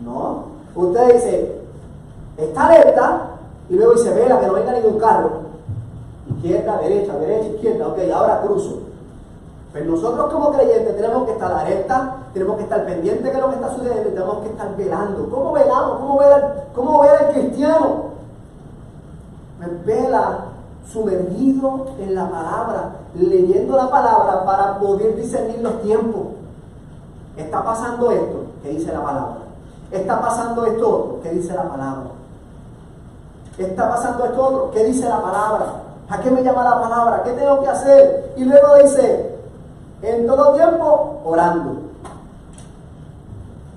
Speaker 1: No. Usted dice, está alerta, y luego dice, vela, que no venga ningún carro. Izquierda, derecha, izquierda. Ok, ahora cruzo. Pero nosotros como creyentes tenemos que estar alerta, tenemos que estar pendientes de lo que está sucediendo, tenemos que estar velando. ¿Cómo velamos? ¿Cómo vela el cristiano? Vela sumergido en la palabra, leyendo la palabra para poder discernir los tiempos. Está pasando esto, ¿qué dice la palabra? Está pasando esto otro, ¿qué dice la palabra? Está pasando esto otro, ¿qué dice la palabra? ¿A qué me llama la palabra? ¿Qué tengo que hacer? Y luego dice, en todo tiempo, orando.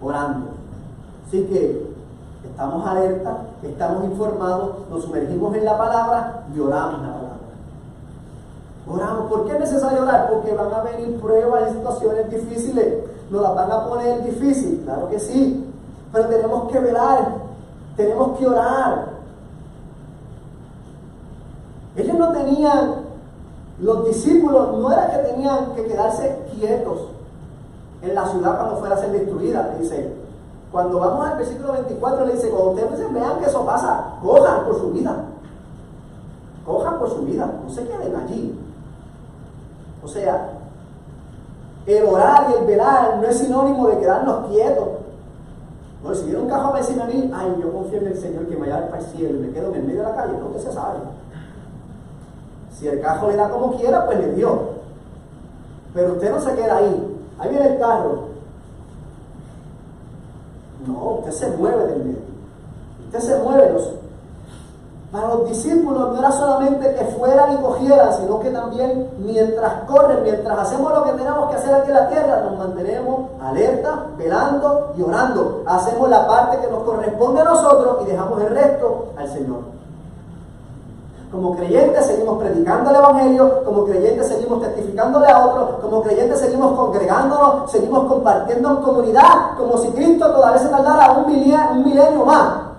Speaker 1: Orando. Así que estamos alerta, estamos informados, nos sumergimos en la palabra y oramos la palabra. Oramos. ¿Por qué es necesario orar? Porque van a venir pruebas y situaciones difíciles. Nos las van a poner difícil, claro que sí. Pero tenemos que velar, tenemos que orar. Ellos no tenían, los discípulos no era que tenían que quedarse quietos en la ciudad cuando fuera a ser destruida. Dice, Cuando vamos al versículo 24, le dice, cuando ustedes vean que eso pasa, cojan por su vida. Cojan por su vida, no se queden allí. O sea, el orar y el velar no es sinónimo de quedarnos quietos. No, si viene un cajón encima de mí, ay, yo confío en el Señor que me vaya para el cielo y me quedo en el medio de la calle, no, que se sabe. Si el cajo le da como quiera, pues le dio. Pero usted no se queda ahí. Ahí viene el carro. No, usted se mueve del medio. Usted se mueve. Para los discípulos no era solamente que fueran y cogieran, sino que también mientras corren, mientras hacemos lo que tenemos que hacer aquí en la tierra, nos mantenemos alerta, velando y orando. Hacemos la parte que nos corresponde a nosotros y dejamos el resto al Señor. Como creyentes seguimos predicando el Evangelio, como creyentes seguimos testificándole a otros, como creyentes seguimos congregándonos, seguimos compartiendo en comunidad, como si Cristo todavía se tardara un milenio más.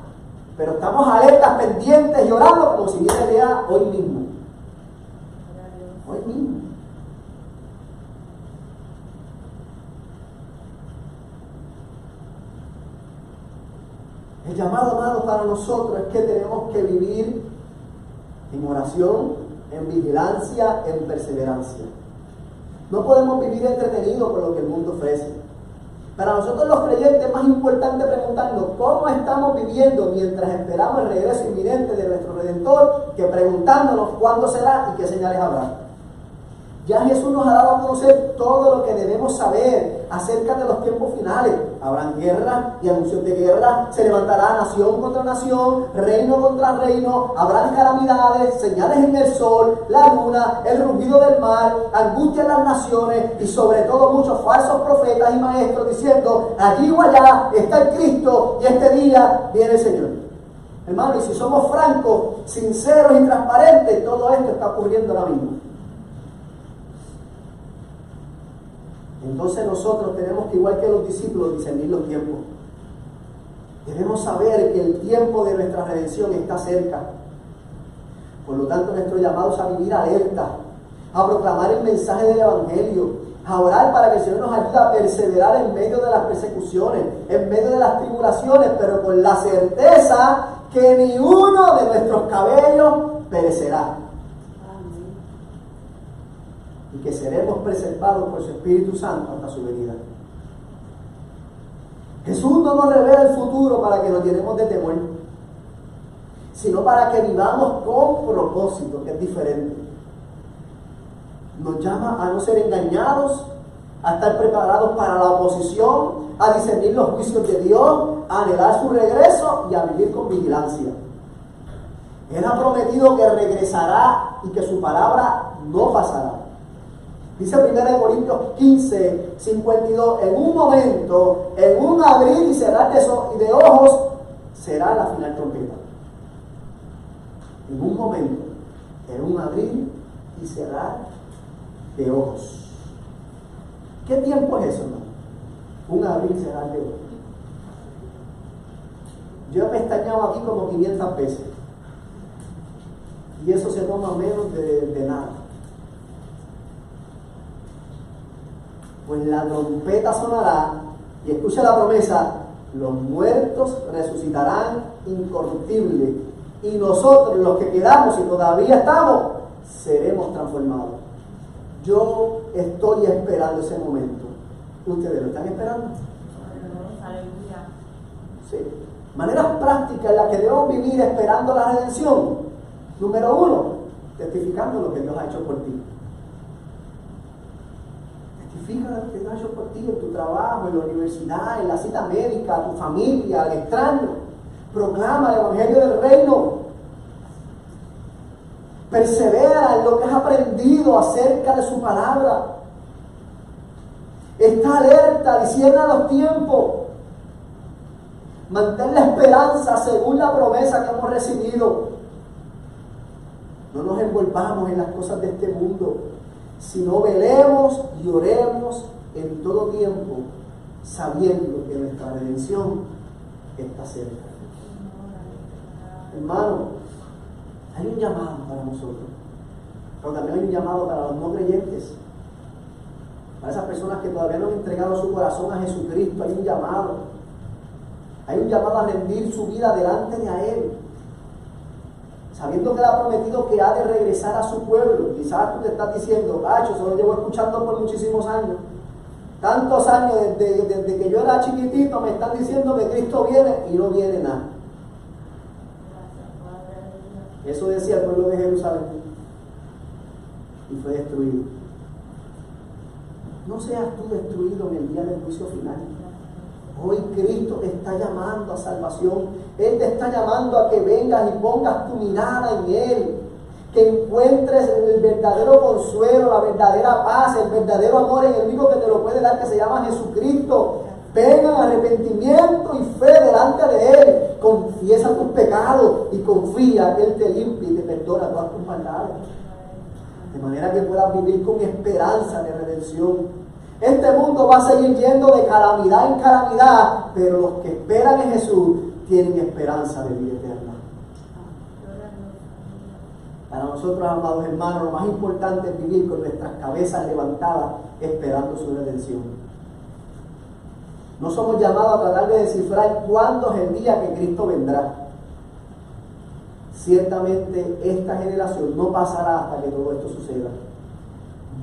Speaker 1: Pero estamos alertas, pendientes y orando como si viniera el día hoy mismo. Hoy mismo. El llamado, hermano, para nosotros es que tenemos que vivir en oración, en vigilancia, en perseverancia. No podemos vivir entretenidos por lo que el mundo ofrece. Para nosotros los creyentes es más importante preguntarnos cómo estamos viviendo mientras esperamos el regreso inminente de nuestro Redentor que preguntándonos cuándo será y qué señales habrá. Ya Jesús nos ha dado a conocer todo lo que debemos saber acerca de los tiempos finales. Habrán guerra y anuncios de guerra, se levantará nación contra nación, reino contra reino, habrán calamidades, señales en el sol, la luna, el rugido del mar, angustia en las naciones y sobre todo muchos falsos profetas y maestros diciendo, allí o allá está el Cristo y este día viene el Señor. Hermano, y si somos francos, sinceros y transparentes, todo esto está ocurriendo ahora mismo. Entonces nosotros tenemos que, igual que los discípulos, discernir los tiempos. Debemos saber que el tiempo de nuestra redención está cerca. Por lo tanto, nuestro llamado es a vivir alerta, a proclamar el mensaje del Evangelio, a orar para que el Señor nos ayude a perseverar en medio de las persecuciones, en medio de las tribulaciones, pero con la certeza que ni uno de nuestros cabellos perecerá. Y que seremos preservados por su Espíritu Santo hasta su venida. Jesús no nos revela el futuro para que nos llenemos de temor, sino para que vivamos con propósito, que es diferente. Nos llama a no ser engañados, a estar preparados para la oposición, a discernir los juicios de Dios, a anhelar su regreso y a vivir con vigilancia. Él ha prometido que regresará y que su palabra no pasará. Dice 1 Corintios 15, 52, en un momento, en un abrir y cerrar de ojos, será la final trompeta. En un momento, en un abrir y cerrar de ojos. ¿Qué tiempo es eso, hermano? Un abrir y cerrar de ojos. Yo he pestañado aquí como 500 veces. Y eso se toma menos de nada. Pues la trompeta sonará y escucha la promesa, los muertos resucitarán incorruptibles y nosotros los que quedamos y todavía estamos seremos transformados. Yo estoy esperando ese momento. ¿Ustedes lo están esperando? Sí. Maneras prácticas en las que debemos vivir esperando la redención. Número 1, testificando lo que Dios ha hecho por ti. Testifica lo que Dios ha hecho por ti en tu trabajo, en la universidad, en la cita médica, a tu familia, al extraño. Proclama el Evangelio del Reino. Persevera en lo que has aprendido acerca de su palabra. Está alerta, discierna los tiempos. Mantén la esperanza según la promesa que hemos recibido. No nos envolvamos en las cosas de este mundo, sino velemos y oremos en todo tiempo, sabiendo que nuestra redención está cerca. Hermano, hay un llamado para nosotros, pero también hay un llamado para los no creyentes, para esas personas que todavía no han entregado su corazón a Jesucristo. Hay un llamado. Hay un llamado a rendir su vida delante de a Él, sabiendo que Él ha prometido que ha de regresar a su pueblo. Quizás tú te estás diciendo, yo solo llevo escuchando por muchísimos años. Tantos años desde que yo era chiquitito me están diciendo que Cristo viene y no viene nada. Eso decía el pueblo de Jerusalén y fue destruido. No seas tú destruido en el día del juicio final. Hoy Cristo te está llamando a salvación. Él te está llamando a que vengas y pongas tu mirada en Él, que encuentres el verdadero consuelo, la verdadera paz, el verdadero amor en el único que te lo puede dar, que se llama Jesucristo. Vengan arrepentimiento y fe delante de Él. Confiesa tus pecados y confía que Él te limpia y te perdona todas tus maldades, de manera que puedas vivir con esperanza de redención. Este mundo va a seguir yendo de calamidad en calamidad, pero los que esperan en Jesús tienen esperanza de vida eterna. Para nosotros, amados hermanos, lo más importante es vivir con nuestras cabezas levantadas esperando su redención. No somos llamados a tratar de descifrar cuándo es el día que Cristo vendrá. Ciertamente esta generación no pasará hasta que todo esto suceda.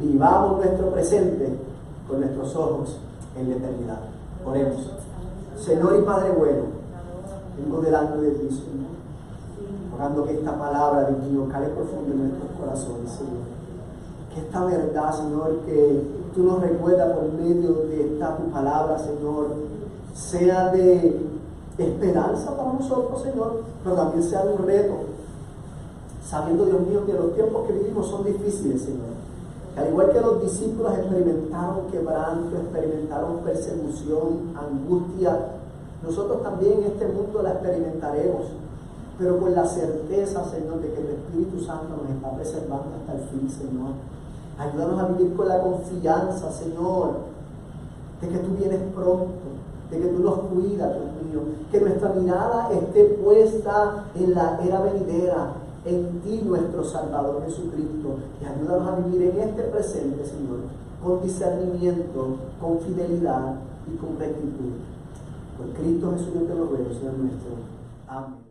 Speaker 1: Vivamos nuestro presente con nuestros ojos en la eternidad. Oremos. Señor y Padre bueno, vengo delante de ti, Señor, orando que esta palabra, Dios mío, cale profundo en nuestros corazones, Señor. Que esta verdad, Señor, que tú nos recuerdas por medio de esta tu palabra, Señor, sea de esperanza para nosotros, Señor, pero también sea de un reto, sabiendo, Dios mío, que los tiempos que vivimos son difíciles, Señor. Que al igual que los discípulos experimentaron quebranto, experimentaron persecución, angustia, nosotros también en este mundo la experimentaremos, pero con la certeza, Señor, de que el Espíritu Santo nos está preservando hasta el fin, Señor. Ayúdanos a vivir con la confianza, Señor, de que tú vienes pronto, de que tú nos cuidas, Dios mío, que nuestra mirada esté puesta en la era venidera, en ti, nuestro Salvador Jesucristo, y ayúdanos a vivir en este presente, Señor, con discernimiento, con fidelidad y con rectitud. Por Cristo Jesús, yo te lo ruego, Señor nuestro. Amén.